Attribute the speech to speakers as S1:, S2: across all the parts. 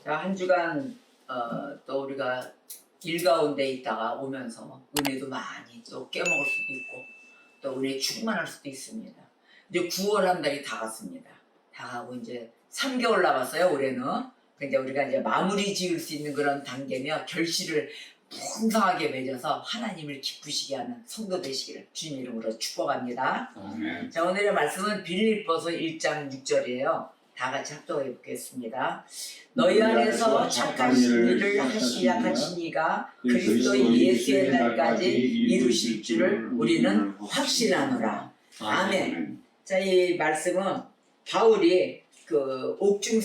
S1: 자, 한 주간 또 우리가 일 가운데 있다가 오면서 은혜도 많이 또 깨먹을 수도 있고 또 은혜 충만할 수도 있습니다. 이제 9월 한 달이 다 갔습니다. 다 가고 이제 3개월 남았어요, 올해는. 근데 우리가 이제 마무리 지을 수 있는 그런 단계며 결실을 풍성하게 맺어서 하나님을 기쁘시게 하는 성도 되시기를 주님 이름으로 축복합니다.
S2: 아멘.
S1: 자, 오늘의 말씀은 빌립보서 1장 6절이에요. 다 같이 합독해 보겠습니다. 너희 안에서 착한 일을 시작하시니가 그리스도 예수의 날까지 이루실 줄을 우리는 확신하노라. 아멘. 자, 이 말씀은 바울이 그 옥중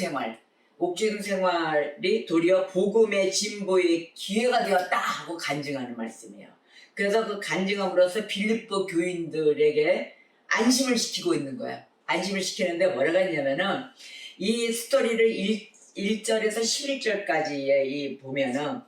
S1: 생활이 도리어 복음의 진보의 기회가 되었다 하고 간증하는 말씀이에요. 그래서 그 간증함으로써 빌립보 교인들에게 안심을 시키고 있는 거예요. 안심을 시키는데 뭐라고 했냐면은 이 스토리를 1절에서 11절까지 보면은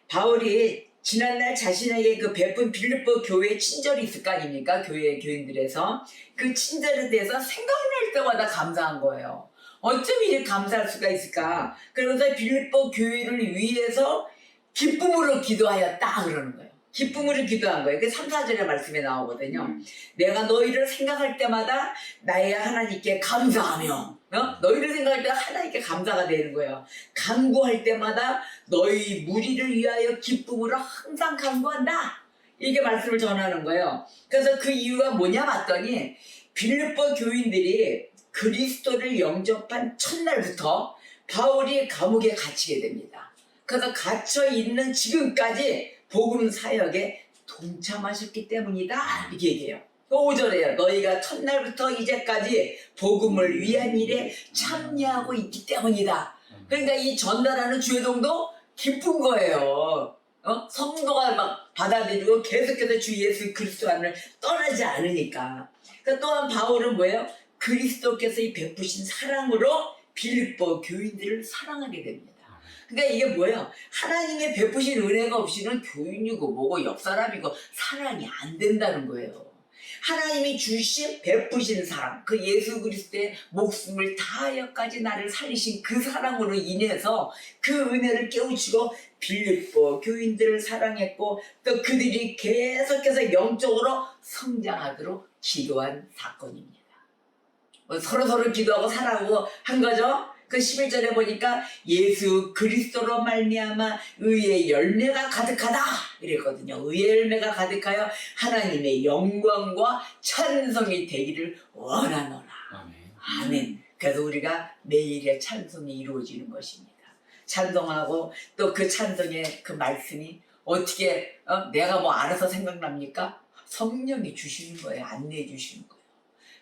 S1: 바울이 지난날 자신에게 그 베푼 빌립보 교회의 친절이 있을 거 아닙니까? 교회 교인들에서 그 친절에 대해서 생각날 때마다 감사한 거예요. 어쩜 이렇게 감사할 수가 있을까? 그러면서 빌립보 교회를 위해서 기쁨으로 기도하였다 그러는 거예요. 기쁨으로 기도한 거예요. 그 3, 4절의 말씀에 나오거든요. 내가 너희를 생각할 때마다 나의 하나님께 감사하며 너희를 생각할 때 하나님께 감사가 되는 거예요. 간구할 때마다 너희 무리를 위하여 기쁨으로 항상 간구한다. 이게 말씀을 전하는 거예요. 그래서 그 이유가 뭐냐 봤더니 빌립보 교인들이 그리스도를 영접한 첫날부터 바울이 감옥에 갇히게 됩니다. 그래서 갇혀 있는 지금까지 복음 사역에 동참하셨기 때문이다 이렇게 얘기해요. 5절에요. 너희가 첫날부터 이제까지 복음을 위한 일에 참여하고 있기 때문이다. 그러니까 이 전달하는 주회동도 기쁜 거예요. 성도가 막 받아들이고 계속해서 주 예수 그리스도 안을 떠나지 않으니까. 그러니까 또한 바울은 뭐예요? 그리스도께서 이 베푸신 사랑으로 빌립보 교인들을 사랑하게 됩니다. 그러니까 이게 뭐예요? 하나님의 베푸신 은혜가 없이는 교인이고 뭐고 옆사람이고 사랑이 안 된다는 거예요. 하나님이 주신 베푸신 사랑, 그 예수 그리스도의 목숨을 다하여까지 나를 살리신 그 사랑으로 인해서 그 은혜를 깨우치고 빌립보 교인들을 사랑했고 또 그들이 계속해서 영적으로 성장하도록 기도한 사건입니다. 서로 기도하고 사랑하고 한 거죠. 그 11절에 보니까 예수 그리스도로 말미암아 의의 열매가 가득하다 이랬거든요. 의의 열매가 가득하여 하나님의 영광과 찬송이 되기를 원하노라. 아멘. 그래서 우리가 매일의 찬송이 이루어지는 것입니다. 찬송하고 또 그 찬송의 그 말씀이 어떻게 내가 뭐 알아서 생각납니까? 성령이 주시는 거예요. 안내해 주시는 거예요.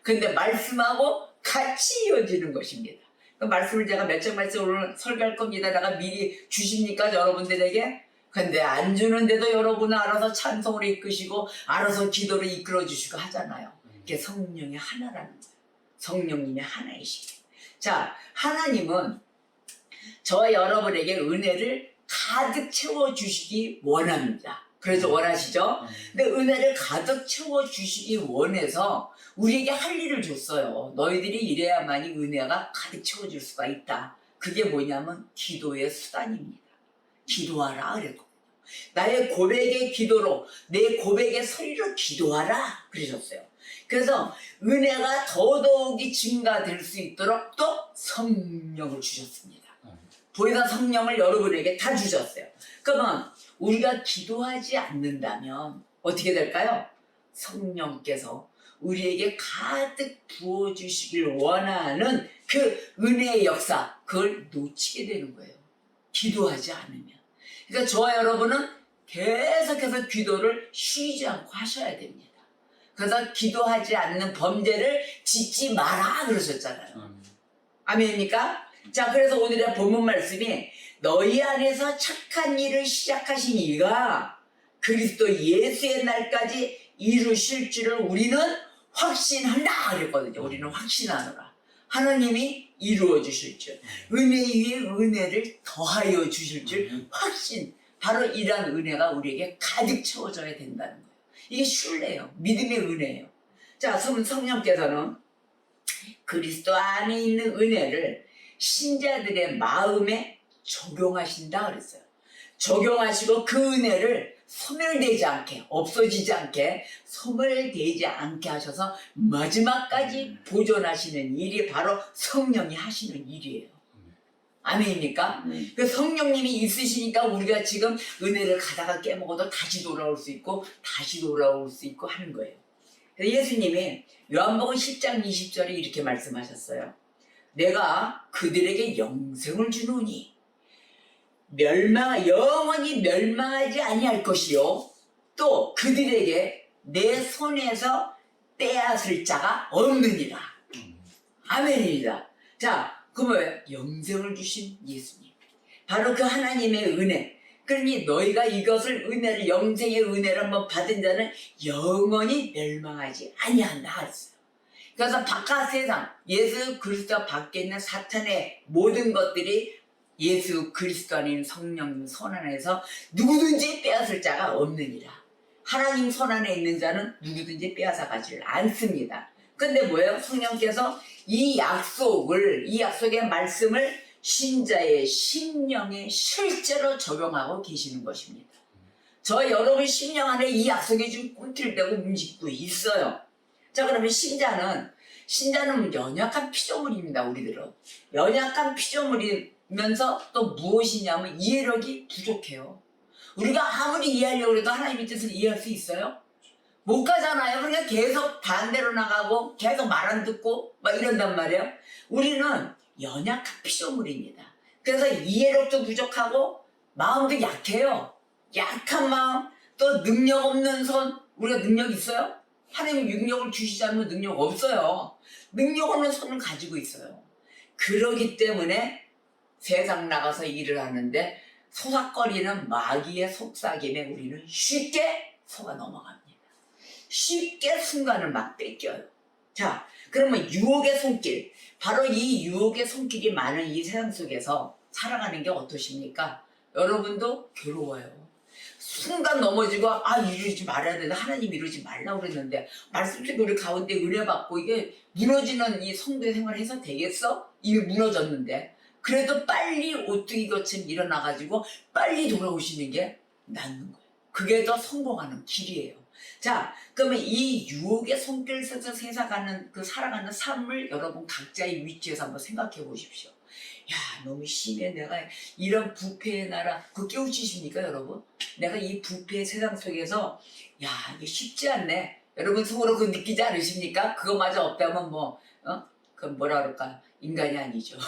S1: 근데 말씀하고 같이 이어지는 것입니다. 그 말씀을 제가 몇 장 말씀 오늘 설교할 겁니다. 내가 미리 주십니까 여러분들에게? 근데 안 주는데도 여러분은 알아서 찬송으로 이끄시고 알아서 기도를 이끌어 주시고 하잖아요. 이게 성령의 하나라는 거예요. 성령님의 하나이시게. 자, 하나님은 저와 여러분에게 은혜를 가득 채워주시기 원합니다. 그래서 원하시죠? 근데 은혜를 가득 채워주시기 원해서 우리에게 할 일을 줬어요. 너희들이 이래야만이 은혜가 가득 채워줄 수가 있다. 그게 뭐냐면 기도의 수단입니다. 기도하라 그랬거든요. 나의 고백의 기도로 내 고백의 소리로 기도하라 그러셨어요. 그래서 은혜가 더더욱이 증가될 수 있도록 또 성령을 주셨습니다. 보혜사 성령을 여러분에게 다 주셨어요. 그러면 우리가 기도하지 않는다면 어떻게 될까요? 성령께서 우리에게 가득 부어주시길 원하는 그 은혜의 역사, 그걸 놓치게 되는 거예요. 기도하지 않으면. 그러니까 저와 여러분은 계속해서 기도를 쉬지 않고 하셔야 됩니다. 그래서 기도하지 않는 범죄를 짓지 마라 그러셨잖아요. 아멘입니까? 자, 그래서 오늘의 본문 말씀이 너희 안에서 착한 일을 시작하신 이가 그리스도 예수의 날까지 이루실 줄을 우리는 확신한다 그랬거든요. 우리는 확신하노라. 하나님이 이루어 주실 줄, 은혜 위에 은혜를 더하여 주실 줄 확신. 바로 이러한 은혜가 우리에게 가득 채워져야 된다는 거예요. 이게 신뢰예요. 믿음의 은혜예요. 자, 성령께서는 그리스도 안에 있는 은혜를 신자들의 마음에 적용하신다 그랬어요. 적용하시고 그 은혜를 소멸되지 않게, 없어지지 않게, 소멸되지 않게 하셔서 마지막까지 보존하시는 일이 바로 성령이 하시는 일이에요. 아멘입니까? 그 성령님이 있으시니까 우리가 지금 은혜를 가다가 깨먹어도 다시 돌아올 수 있고 다시 돌아올 수 있고 하는 거예요. 그래서 예수님이 요한복음 10장 20절에 이렇게 말씀하셨어요. 내가 그들에게 영생을 주노니 영원히 멸망하지 아니할 것이요 또 그들에게 내 손에서 빼앗을 자가 없느니라. 아멘입니다. 자, 그러면 영생을 주신 예수님, 바로 그 하나님의 은혜. 그러니 너희가 이것을 은혜를, 영생의 은혜를 한번 받은 자는 영원히 멸망하지 아니한다 했어요. 그래서 바깥 세상, 예수 그리스도 밖에 있는 사탄의 모든 것들이 예수 그리스도 아닌 성령 손 안에서 누구든지 빼앗을 자가 없느니라. 하나님 손 안에 있는 자는 누구든지 빼앗아 가지를 않습니다. 근데 뭐예요? 성령께서 이 약속의 말씀을 신자의 심령에 실제로 적용하고 계시는 것입니다. 저 여러분 심령 안에 이 약속이 지금 꿈틀대고 움직이고 있어요. 자, 그러면 신자는 연약한 피조물입니다. 우리들은 연약한 피조물이면서 또 무엇이냐면 이해력이 부족해요. 우리가 아무리 이해하려고 해도 하나님의 뜻을 이해할 수 있어요? 못 가잖아요. 그러니까 계속 반대로 나가고 계속 말 안 듣고 막 이런단 말이에요. 우리는 연약한 피조물입니다. 그래서 이해력도 부족하고 마음도 약해요. 약한 마음, 또 능력 없는 손. 우리가 능력 있어요? 하나님이 능력을 주시지 않으면 능력 없어요. 능력 없는 손을 가지고 있어요. 그러기 때문에 세상 나가서 일을 하는데 속삭거리는 마귀의 속삭임에 우리는 쉽게 속아 넘어갑니다. 쉽게 순간을 막 뺏겨요. 자, 그러면 유혹의 손길, 바로 이 유혹의 손길이 많은 이 세상 속에서 살아가는 게 어떠십니까? 여러분도 괴로워요. 순간 넘어지고 이러지 말아야 되는데 하나님 이러지 말라고 그랬는데 말씀 속에 우리 가운데 은혜 받고 이게 무너지는 이 성도의 생활을 해서 되겠어? 이미 무너졌는데 그래도 빨리 오뚜기처럼 일어나가지고 빨리 돌아오시는 게 낫는 거예요. 그게 더 성공하는 길이에요. 자, 그러면 이 유혹의 손길 속에서 살아가는 삶을 여러분 각자의 위치에서 한번 생각해 보십시오. 야, 너무 심해. 내가 이런 부패의 나라, 그거 깨우치십니까, 여러분? 내가 이 부패의 세상 속에서, 야, 이게 쉽지 않네. 여러분 속으로 그거 느끼지 않으십니까? 그거마저 없다면 그건 뭐라 그럴까? 인간이 아니죠.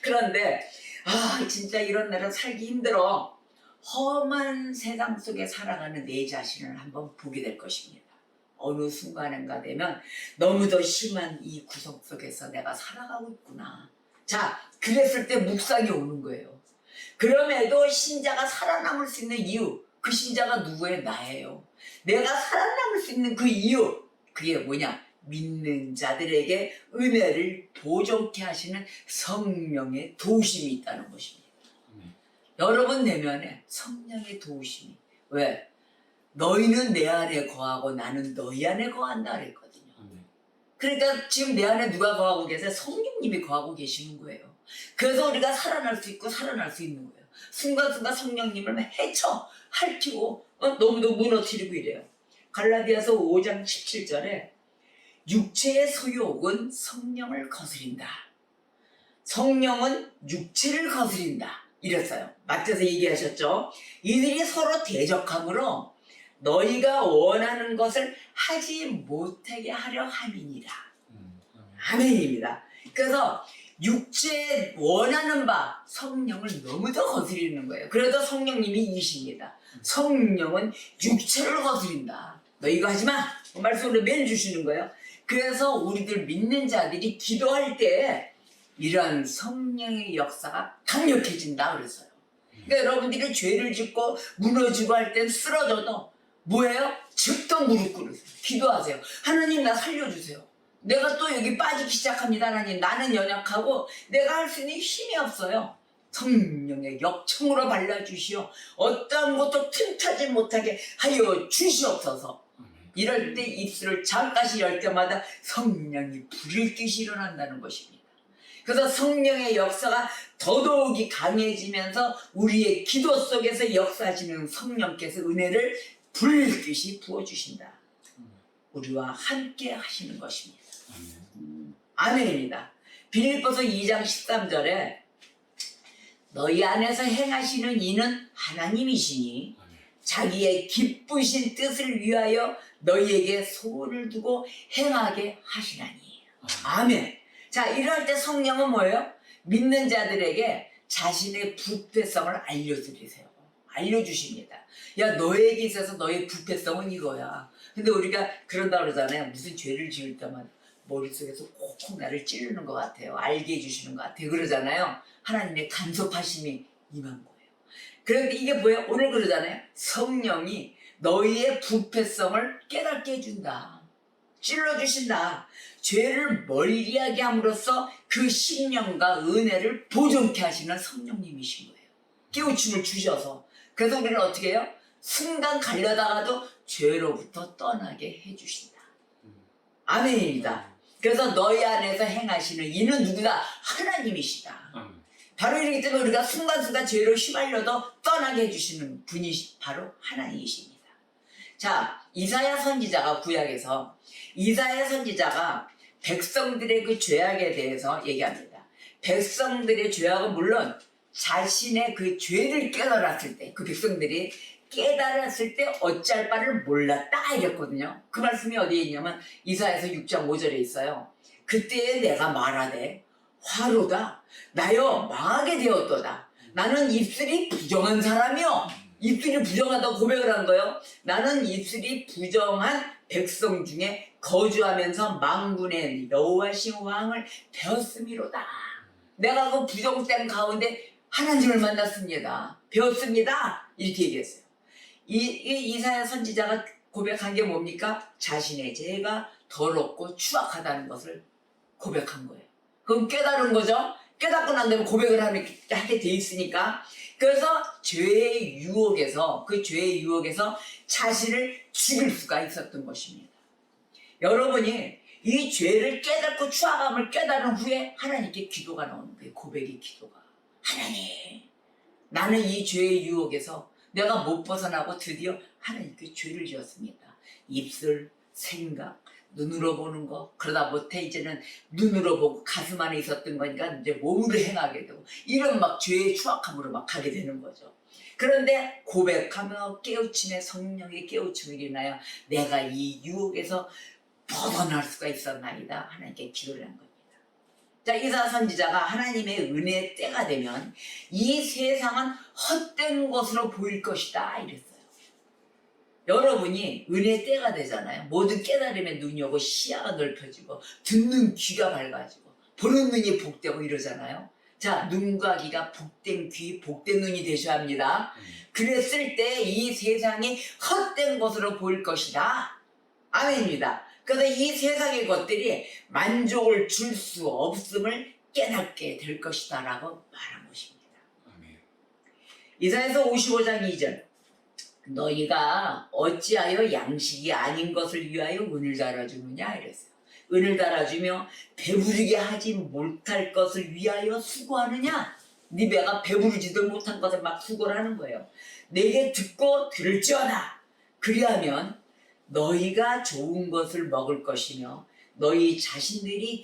S1: 그런데, 진짜 이런 나라 살기 힘들어. 험한 세상 속에 살아가는 내 자신을 한번 보게 될 것입니다. 어느 순간인가 되면 너무도 심한 이 구석 속에서 내가 살아가고 있구나. 자, 그랬을 때 묵상이 오는 거예요. 그럼에도 신자가 살아남을 수 있는 이유, 그 신자가 누구예요? 나예요. 내가 살아남을 수 있는 그 이유, 그게 뭐냐? 믿는 자들에게 은혜를 보존케 하시는 성령의 도우심이 있다는 것입니다. 여러분 내면에 성령의 도우심이, 왜? 너희는 내 안에 거하고 나는 너희 안에 거한다 그랬거든요. 그러니까 지금 내 안에 누가 거하고 계세요? 성령님이 거하고 계시는 거예요. 그래서 우리가 살아날 수 있고 살아날 수 있는 거예요. 순간순간 성령님을 핥히고 너무도 무너뜨리고 이래요. 갈라디아서 5장 17절에 육체의 소욕은 성령을 거스린다. 성령은 육체를 거스린다. 이랬어요. 마태서 얘기하셨죠. 이들이 서로 대적함으로 너희가 원하는 것을 하지 못하게 하려 함이니라. 아멘입니다. 그래서 육체에 원하는 바 성령을 너무도 거스리는 거예요. 그래도 성령님이 이십니다. 성령은 육체를 거스린다. 너 이거 하지 마. 말씀으로 매일 주시는 거예요. 그래서 우리들 믿는 자들이 기도할 때 이런 성령의 역사가 강력해진다 그랬어요. 그러니까 여러분들이 죄를 짓고 무너지고 할 땐 쓰러져도 뭐예요? 즉각 무릎 꿇으세요. 기도하세요. 하나님 나 살려주세요. 내가 또 여기 빠지기 시작합니다. 하나님 나는 연약하고 내가 할 수 있는 힘이 없어요. 성령의 역청으로 발라주시오. 어떠한 것도 틈타지 못하게 하여 주시옵소서. 이럴 때 입술을 잠깐씩 열 때마다 성령이 불을 듯이 일어난다는 것입니다. 그래서 성령의 역사가 더더욱이 강해지면서 우리의 기도 속에서 역사하시는 성령께서 은혜를 불듯이 부어주신다. 우리와 함께 하시는 것입니다. 아멘입니다. 빌립보서 2장 13절에 너희 안에서 행하시는 이는 하나님이시니 자기의 기쁘신 뜻을 위하여 너희에게 소원을 두고 행하게 하시나니. 아멘. 자, 이럴 때 성령은 뭐예요? 믿는 자들에게 자신의 부패성을 알려드리세요. 알려주십니다. 야, 너에게 있어서 너의 부패성은 이거야. 근데 우리가 그런다 그러잖아요. 무슨 죄를 지을 때만 머릿속에서 콕콕 나를 찌르는 것 같아요. 알게 해주시는 것 같아요. 그러잖아요. 하나님의 간섭하심이 임한 거예요. 그런데 이게 뭐예요? 오늘 그러잖아요. 성령이 너희의 부패성을 깨닫게 해준다. 찔러주신다. 죄를 멀리하게 함으로써 그 신령과 은혜를 보존케 하시는 성령님이신 거예요. 깨우침을 주셔서. 그래서 우리는 어떻게 해요? 순간 가려다가도 죄로부터 떠나게 해주신다. 아멘입니다. 그래서 너희 안에서 행하시는 이는 누구다? 하나님이시다. 바로 이렇기 때문에 우리가 순간순간 죄로 휘말려도 떠나게 해주시는 분이 바로 하나님이십니다. 자, 이사야 선지자가 구약에서 이사야 선지자가 백성들의 그 죄악에 대해서 얘기합니다. 백성들의 죄악은 물론 자신의 그 죄를 깨달았을 때, 그 백성들이 깨달았을 때 어찌할 바를 몰랐다 이랬거든요. 그 말씀이 어디에 있냐면 이사야서 6장 5절에 있어요. 그때에 내가 말하되 화로다 나여 망하게 되었도다. 나는 입술이 부정한 사람이요. 입술이 부정하다고 고백을 한 거예요. 나는 입술이 부정한 백성 중에 거주하면서 만군의 여호와신 왕을 배웠음이로다. 내가 그 부정된 가운데 하나님을 만났습니다. 배웠습니다. 이렇게 얘기했어요. 이사야 선지자가 고백한 게 뭡니까? 자신의 죄가 더럽고 추악하다는 것을 고백한 거예요. 그럼 깨달은 거죠? 깨닫고 난 다음에 고백을 하게 돼 있으니까. 그래서 죄의 유혹에서, 그 죄의 유혹에서 자신을 죽일 수가 있었던 것입니다. 여러분이 이 죄를 깨닫고 추악함을 깨달은 후에 하나님께 기도가 나오는 거예요. 고백의 기도가. 하나님, 나는 이 죄의 유혹에서 내가 못 벗어나고 드디어 하나님께 죄를 지었습니다. 입술, 생각, 눈으로 보는 거, 그러다 못해 이제는 눈으로 보고 가슴 안에 있었던 거니까 이제 몸으로 행하게 되고 이런 막 죄의 추악함으로 막 가게 되는 거죠. 그런데 고백하며 깨우침에 성령의 깨우침을 인하여 내가 이 유혹에서 벗어날 수가 있었나이다. 하나님께 기도를 한 겁니다. 자, 이사야 선지자가 하나님의 은혜의 때가 되면 이 세상은 헛된 것으로 보일 것이다 이랬어요. 여러분이 은혜의 때가 되잖아요. 모든 깨달음의 눈이 오고 시야가 넓혀지고 듣는 귀가 밝아지고 보는 눈이 복되고 이러잖아요. 자, 눈과 귀가 복된 귀, 복된 눈이 되셔야 합니다. 그랬을 때 이 세상이 헛된 것으로 보일 것이다. 아멘입니다. 그래서 이 세상의 것들이 만족을 줄 수 없음을 깨닫게 될 것이다 라고 말한 것입니다. 이사야서 55장 2절 너희가 어찌하여 양식이 아닌 것을 위하여 은을 달아주느냐 이랬어요. 은을 달아주며 배부르게 하지 못할 것을 위하여 수고하느냐. 네 배가 배부르지도 못한 것을 막 수고를 하는 거예요. 내게 듣고 들을지어다. 그리하면 너희가 좋은 것을 먹을 것이며 너희 자신들이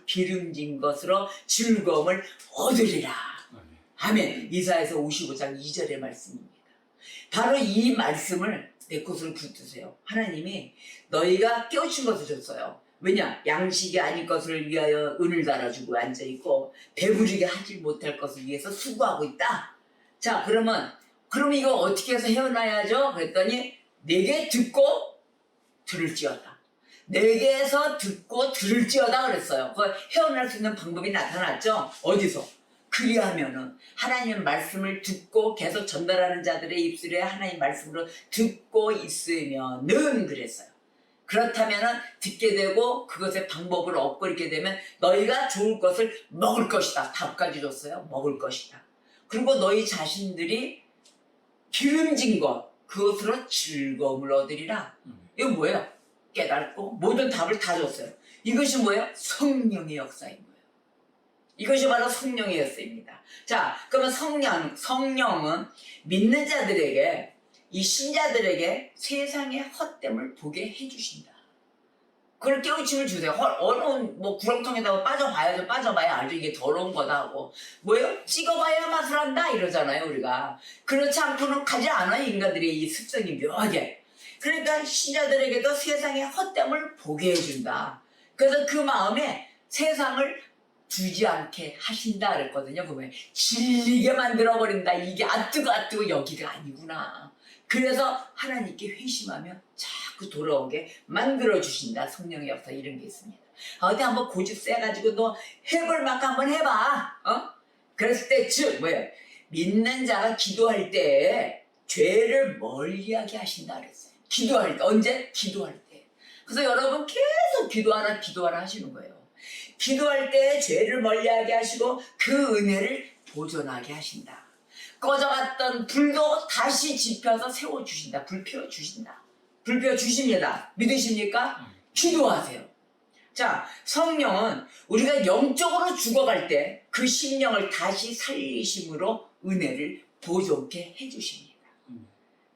S1: 기름진 것으로 즐거움을 얻으리라. 아멘. 이사야서 55장 2절의 말씀입니다. 바로 이 말씀을 내 것으로 붙드세요. 하나님이 너희가 깨우친 것을 줬어요. 왜냐? 양식이 아닐 것을 위하여 은을 달아주고 앉아있고 배부르게 하지 못할 것을 위해서 수고하고 있다. 자, 그러면 이거 어떻게 해서 헤어나야죠? 그랬더니 내게 듣고 들을지어다. 내게서 듣고 들을지어다 그랬어요. 그 헤어날 수 있는 방법이 나타났죠? 어디서? 그리하면은 하나님 말씀을 듣고 계속 전달하는 자들의 입술에 하나님 말씀으로 듣고 있으면은 그랬어요. 그렇다면은 듣게 되고 그것의 방법을 얻고 이렇게 되면 너희가 좋을 것을 먹을 것이다. 답까지 줬어요. 먹을 것이다. 그리고 너희 자신들이 기름진 것 그것으로 즐거움을 얻으리라. 이거 뭐예요? 깨닫고 모든 답을 다 줬어요. 이것이 뭐예요? 성령의 역사인 거예요. 이것이 바로 성령이었습니다. 자, 그러면 성령은 믿는 자들에게, 이 신자들에게 세상의 헛됨을 보게 해주신다. 그걸 깨우침을 주세요. 어려운 구렁텅이다 빠져봐야죠. 빠져봐야 알죠. 이게 더러운 거다 하고. 뭐예요? 찍어봐야 맛을 한다 이러잖아요, 우리가. 그렇지 않고는 가지 않아요, 인간들의 이 습성이 묘하게. 그러니까 신자들에게도 세상의 헛됨을 보게 해준다. 그래서 그 마음에 세상을 두지 않게 하신다 그랬거든요. 보면 질리게 만들어버린다. 이게 아뜨고 여기가 아니구나. 그래서 하나님께 회심하며 자꾸 돌아오게 만들어주신다. 성령의 역사 이런 게 있습니다. 어디 한번 고집 세가지고 너 해볼 만큼 한번 해봐. 그랬을 때 즉 뭐예요? 믿는 자가 기도할 때 죄를 멀리하게 하신다 그랬어요. 기도할 때. 언제? 기도할 때. 그래서 여러분 계속 기도하라 하시는 거예요. 기도할 때 죄를 멀리하게 하시고 그 은혜를 보존하게 하신다. 꺼져갔던 불도 다시 지펴서 세워주신다. 불 피워주신다. 불 피워주십니다. 믿으십니까? 기도하세요. 자, 성령은 우리가 영적으로 죽어갈 때 그 심령을 다시 살리심으로 은혜를 보존케 해주십니다.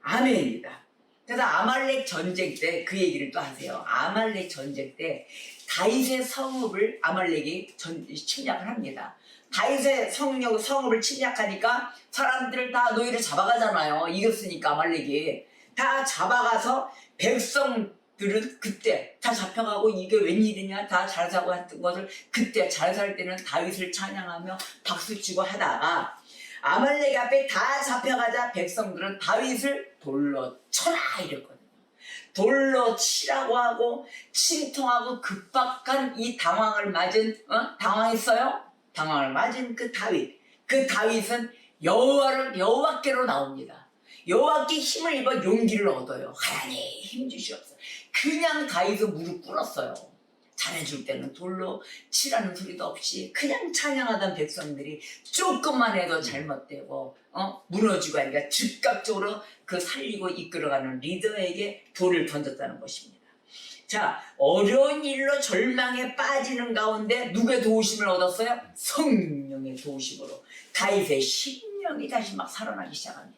S1: 아멘입니다. 그래서 아말렉 전쟁 때 그 얘기를 또 하세요. 아말렉 전쟁 때 다윗의 성읍을 아말렉이 침략을 합니다. 다윗의 성읍을 침략하니까 사람들을 다 노예를 잡아가잖아요. 이겼으니까 아말렉이. 다 잡아가서 백성들은 그때 다 잡혀가고 이게 웬일이냐 다 잘 사고 했던 것을 그때 잘 살 때는 다윗을 찬양하며 박수치고 하다가 아말렉 앞에 다 잡혀가자 백성들은 다윗을 돌로 쳐라 이랬거든요. 돌로 치라고 하고 침통하고 급박한 이 당황을 맞은 당황했어요? 당황을 맞은 그 다윗은 여호와께로 나옵니다. 여호와께 힘을 입어 용기를 얻어요. 하나님 힘 주시옵소서. 그냥 다윗은 무릎 꿇었어요. 잘해줄 때는 돌로 치라는 소리도 없이 그냥 찬양하던 백성들이 조금만 해도 잘못되고 무너지고 하니까 즉각적으로 그 살리고 이끌어가는 리더에게 돌을 던졌다는 것입니다. 자, 어려운 일로 절망에 빠지는 가운데 누구의 도우심을 얻었어요? 성령의 도우심으로 다윗의 심령이 다시 막 살아나기 시작합니다.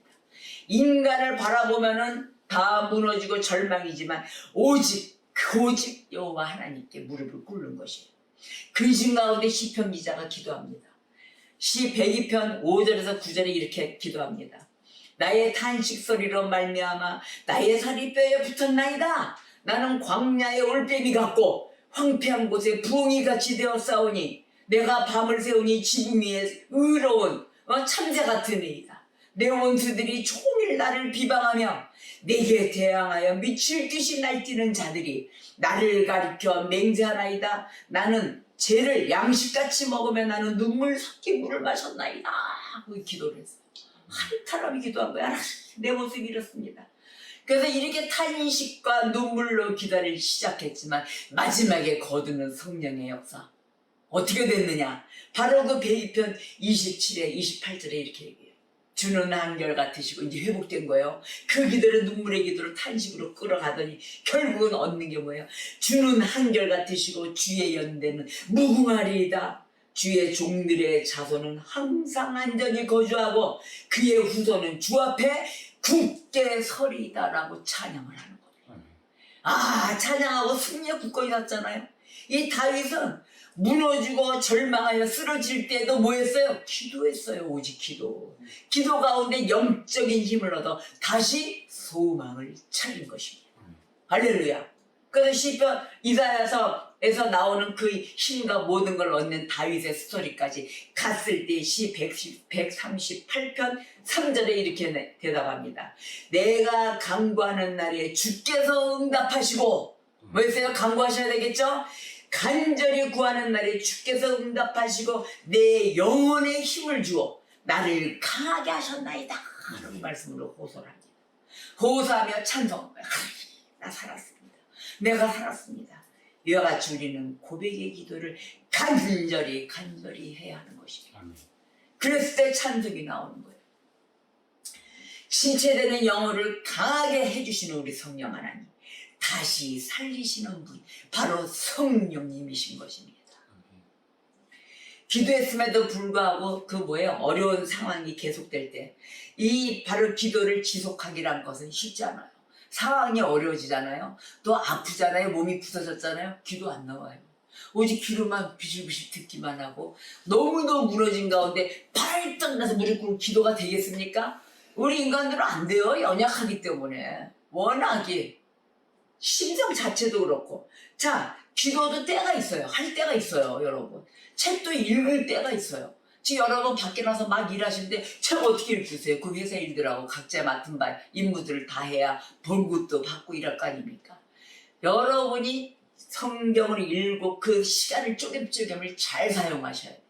S1: 인간을 바라보면은 다 무너지고 절망이지만 오직 여호와 하나님께 무릎을 꿇는 것이에요. 근심 가운데 시편 기자가 기도합니다. 시 102편 5절에서 9절에 이렇게 기도합니다. 나의 탄식 소리로 말미암아 나의 살이 뼈에 붙었나이다. 나는 광야의 올빼미 같고 황폐한 곳에 부엉이같이 되었사오니 내가 밤을 새우니 지붕 위에 의로운 참새 같으니이다. 내 원수들이 종일 나를 비방하며 내게 대항하여 미칠 듯이 날뛰는 자들이 나를 가리켜 맹세하나이다. 나는 죄를 양식같이 먹으며 나는 눈물 섞인 물을 마셨나이다 하고 기도를 했어요. 한 사람이 기도한 거야. 내 모습이 이렇습니다. 그래서 이렇게 탄식과 눈물로 기도를 시작했지만 마지막에 거두는 성령의 역사 어떻게 됐느냐. 바로 그 베이편 27에 28절에 이렇게 얘기해요. 주는 한결같으시고 이제 회복된 거예요. 그 기도를 눈물의 기도로 탄식으로 끌어가더니 결국은 얻는 게 뭐예요? 주는 한결같으시고 주의 연대는 무궁하리이다. 주의 종들의 자손은 항상 안전히 거주하고 그의 후손은 주 앞에 굳게 서리이다라고 찬양을 하는 거예요. 찬양하고 승리에 굳건히 섰잖아요. 이 다윗은 무너지고 절망하여 쓰러질 때도 뭐 했어요? 기도했어요. 오직 기도 가운데 영적인 힘을 얻어 다시 소망을 차린 것입니다. 할렐루야. 그래서 시편 이사야서에서 나오는 그 힘과 모든 걸 얻는 다윗의 스토리까지 갔을 때 시 138편 3절에 이렇게 대답합니다. 내가 간구하는 날에 주께서 응답하시고 뭐였어요? 간구하셔야 되겠죠? 간절히 구하는 날에 주께서 응답하시고 내 영혼에 힘을 주어 나를 강하게 하셨나이다 하는 말씀으로 호소를 합니다. 호소하며 찬송. 나 살았습니다. 내가 살았습니다. 이와 같이 우리는 고백의 기도를 간절히 해야 하는 것입니다. 그랬을 때 찬송이 나오는 거예요. 신체되는 영혼을 강하게 해주시는 우리 성령 하나님, 다시 살리시는 분 바로 성령님이신 것입니다. 기도했음에도 불구하고 그 뭐예요? 어려운 상황이 계속될 때 이 바로 기도를 지속하기란 것은 쉽지 않아요. 상황이 어려워지잖아요. 또 아프잖아요. 몸이 부서졌잖아요. 기도 안 나와요. 오직 귀로만 비실비실 듣기만 하고 너무너무 무너진 가운데 발짝 나서 무릎 꿇고 기도가 되겠습니까? 우리 인간들은 안 돼요. 연약하기 때문에. 워낙에 심성 자체도 그렇고. 자, 기도도 때가 있어요. 할 때가 있어요, 여러분. 책도 읽을 때가 있어요. 지금 여러분 밖에 나서 막 일하시는데 책 어떻게 읽으세요? 그 회사 일들하고 각자 맡은 바 임무들을 다 해야 벌금도 받고 일할 거 아닙니까? 여러분이 성경을 읽고 그 시간을 쪼개쪼개을 잘 사용하셔야 돼요.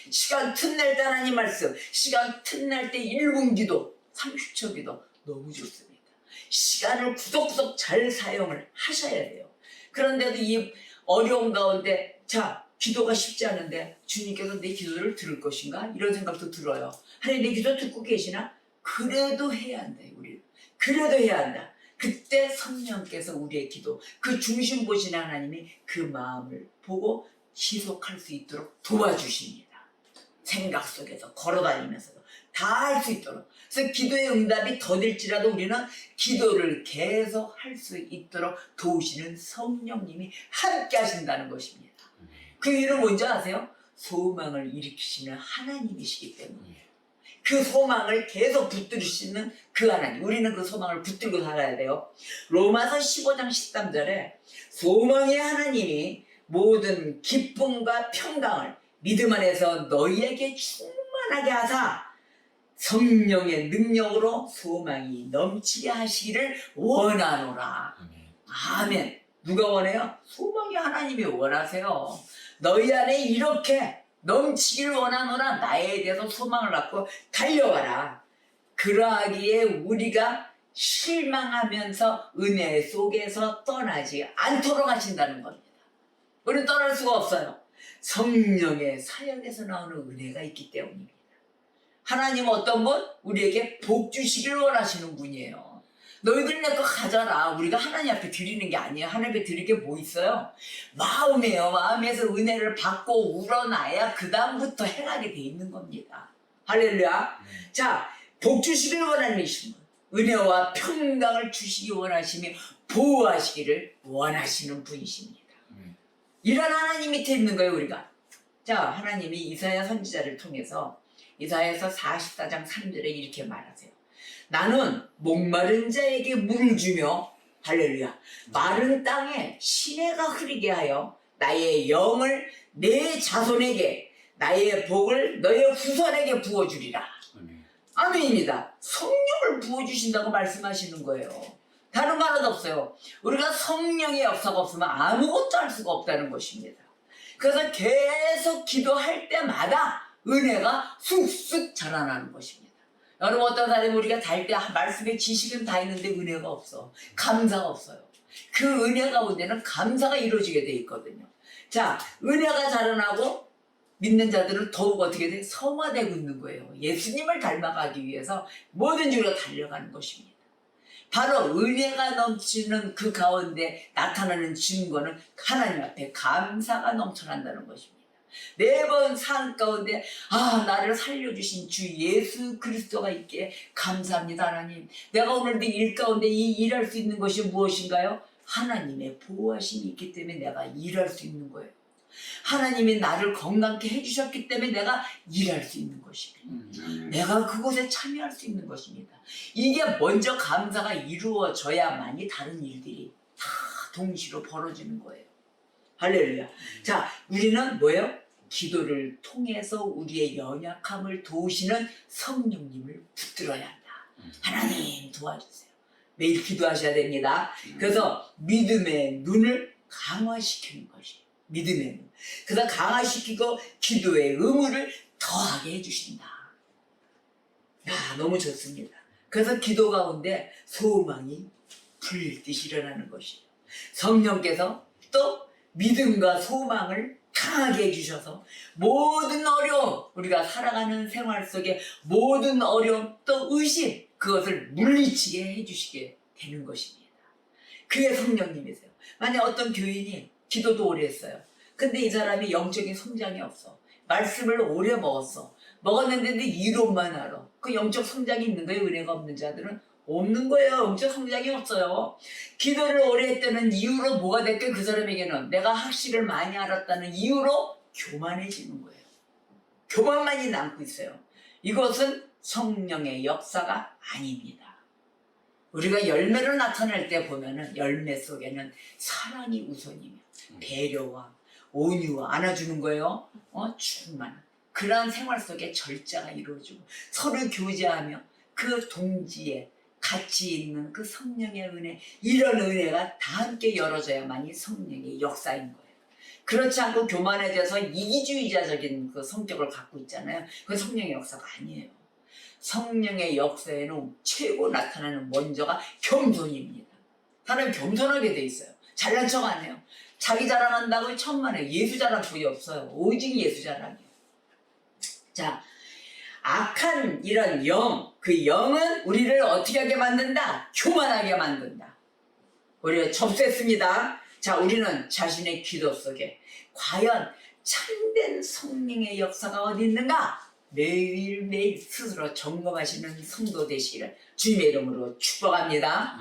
S1: 시간 틈날 때 하나님 말씀, 시간 틈날 때 1분 기도, 30초 기도 너무 좋습니다. 시간을 구석구석 잘 사용을 하셔야 돼요. 그런데도 이 어려운 가운데 자, 기도가 쉽지 않은데 주님께서 내 기도를 들을 것인가? 이런 생각도 들어요. 하나님 내 기도 듣고 계시나? 그래도 해야 한다. 우리 그래도 해야 한다. 그때 성령께서 우리의 기도, 그 중심 보시는 하나님이 그 마음을 보고 지속할 수 있도록 도와주십니다. 생각 속에서 걸어다니면서도 다 할 수 있도록. 그래서 기도의 응답이 더딜지라도 우리는 기도를 계속 할 수 있도록 도우시는 성령님이 함께 하신다는 것입니다. 그 이유는 뭔지 아세요? 소망을 일으키시는 하나님이시기 때문이에요. 그 소망을 계속 붙들으시는 그 하나님. 우리는 그 소망을 붙들고 살아야 돼요. 로마서 15장 13절에 소망의 하나님이 모든 기쁨과 평강을 믿음 안에서 너희에게 충만하게 하사 성령의 능력으로 소망이 넘치게 하시기를 원하노라. 아멘. 누가 원해요? 소망의 하나님이 원하세요. 너희 안에 이렇게 넘치길 원하노라. 나에 대해서 소망을 갖고 달려가라. 그러하기에 우리가 실망하면서 은혜 속에서 떠나지 않도록 하신다는 겁니다. 우리는 떠날 수가 없어요. 성령의 사역에서 나오는 은혜가 있기 때문입니다. 하나님은 어떤 분? 우리에게 복 주시길 원하시는 분이에요. 너희들 내 거 가져라. 우리가 하나님 앞에 드리는 게 아니에요. 하나님 앞에 드릴 게 뭐 있어요? 마음이에요. 마음에서 은혜를 받고 우러나야 그 다음부터 행하게 돼 있는 겁니다. 할렐루야. 자, 복 주시길 원하는 분, 은혜와 평강을 주시기 원하시며 보호하시기를 원하시는 분이십니다. 이런 하나님 밑에 있는 거예요, 우리가. 자, 하나님이 이사야 선지자를 통해서 이사야서 44장 3절에 이렇게 말하세요. 나는 목마른 자에게 물을 주며 할렐루야 마른 땅에 시내가 흐리게 하여 나의 영을 내 자손에게 나의 복을 너의 후손에게 부어주리라. 아멘입니다. 성령을 부어주신다고 말씀하시는 거예요. 다른 말은 없어요. 우리가 성령의 역사가 없으면 아무것도 할 수가 없다는 것입니다. 그래서 계속 기도할 때마다 은혜가 쑥쑥 자라나는 것입니다. 여러분 어떤 사람이 우리가 달 때 말씀의 지식은 다 있는데 은혜가 없어. 감사가 없어요. 그 은혜 가운데는 감사가 이루어지게 돼 있거든요. 자, 은혜가 자라나고 믿는 자들은 더욱 어떻게 돼? 성화되고 있는 거예요. 예수님을 닮아가기 위해서 뭐든지 우리가 달려가는 것입니다. 바로 은혜가 넘치는 그 가운데 나타나는 증거는 하나님 앞에 감사가 넘쳐난다는 것입니다. 매번 삶 가운데 나를 살려주신 주 예수 그리스도가 있기에 감사합니다. 하나님, 내가 오늘도 일 가운데 일할 수 있는 것이 무엇인가요? 하나님의 보호하심이 있기 때문에 내가 일할 수 있는 거예요. 하나님이 나를 건강케 해주셨기 때문에 내가 일할 수 있는 것입니다. 내가 그곳에 참여할 수 있는 것입니다. 이게 먼저 감사가 이루어져야만이 다른 일들이 다 동시로 벌어지는 거예요. 할렐루야. 자, 우리는 뭐예요? 기도를 통해서 우리의 연약함을 도우시는 성령님을 붙들어야 한다. 하나님 도와주세요. 매일 기도하셔야 됩니다. 그래서 믿음의 눈을 강화시키는 것이에요. 믿음의 눈. 그래서 강화시키고 기도의 의무를 더하게 해주신다. 야, 너무 좋습니다. 그래서 기도 가운데 소망이 불듯이 일어나는 것이에요. 성령께서 또 믿음과 소망을 강하게 해주셔서 모든 어려움, 우리가 살아가는 생활 속에 모든 어려움 또 의심, 그것을 물리치게 해주시게 되는 것입니다. 그게 성령님이세요. 만약 어떤 교인이 기도도 오래 했어요. 근데 이 사람이 영적인 성장이 없어. 말씀을 오래 먹었는데도 이론만 알아. 그 영적 성장이 있는 거예요. 은혜가 없는 자들은 없는 거예요. 영적 성장이 없어요. 기도를 오래 했다는 이유로 뭐가 됐든 그 사람에게는 내가 학식을 많이 알았다는 이유로 교만해지는 거예요. 교만만이 남고 있어요. 이것은 성령의 역사가 아닙니다. 우리가 열매로 나타날 때 보면은 열매 속에는 사랑이 우선이며 배려와 온유와 안아주는 거예요. 충만한 그러한 생활 속에 절자가 이루어지고 서로 교제하며 그 동지에 같이 있는 그 성령의 은혜, 이런 은혜가 다 함께 열어져야만이 성령의 역사인 거예요. 그렇지 않고 교만해져서 이기주의자적인 그 성격을 갖고 있잖아요. 그건 성령의 역사가 아니에요. 성령의 역사에는 최고 나타나는 먼저가 겸손입니다. 사람이 겸손하게 돼 있어요. 잘난 척 안 해요. 자기 자랑한다고 천만에 예수 자랑 거의 없어요. 오직 예수 자랑이에요. 자, 악한 이런 영, 그 영은 우리를 어떻게 하게 만든다? 교만하게 만든다. 우리가 접수했습니다. 자, 우리는 자신의 기도 속에 과연 참된 성령의 역사가 어디 있는가? 매일매일 스스로 점검하시는 성도 되시기를 주님의 이름으로 축복합니다.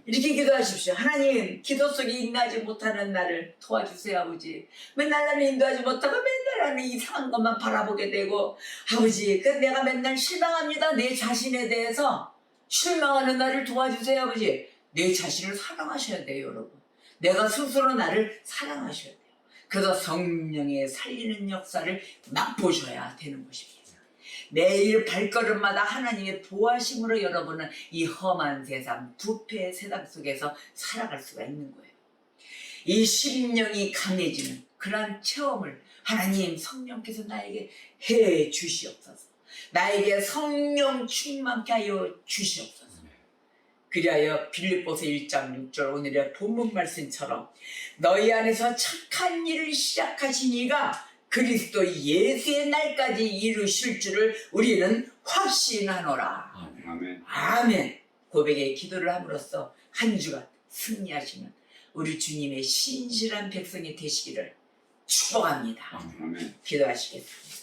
S1: 이렇게 기도하십시오. 하나님, 기도 속에 인하지 못하는 나를 도와주세요. 아버지, 맨날 나를 인도하지 못하고 맨날 나는 이상한 것만 바라보게 되고, 아버지, 내가 맨날 실망합니다. 내 자신에 대해서 실망하는 나를 도와주세요. 아버지, 내 자신을 사랑하셔야 돼요. 여러분, 내가 스스로 나를 사랑하셔야 돼요. 그래서 성령의 살리는 역사를 맛보셔야 되는 것입니다. 매일 발걸음마다 하나님의 보호하심으로 여러분은 이 험한 세상, 부패의 세상 속에서 살아갈 수가 있는 거예요. 이 심령이 강해지는 그러한 체험을 하나님 성령께서 나에게 해 주시옵소서. 나에게 성령 충만케 하여 주시옵소서. 그리하여 빌립보서 1장 6절 오늘의 본문 말씀처럼 너희 안에서 착한 일을 시작하신 이가 그리스도 예수의 날까지 이루실 줄을 우리는 확신하노라.
S2: 아멘.
S1: 아멘. 고백의 기도를 함으로써 한 주간 승리하시는 우리 주님의 신실한 백성이 되시기를 축복합니다.
S2: 아멘.
S1: 기도하시겠습니다.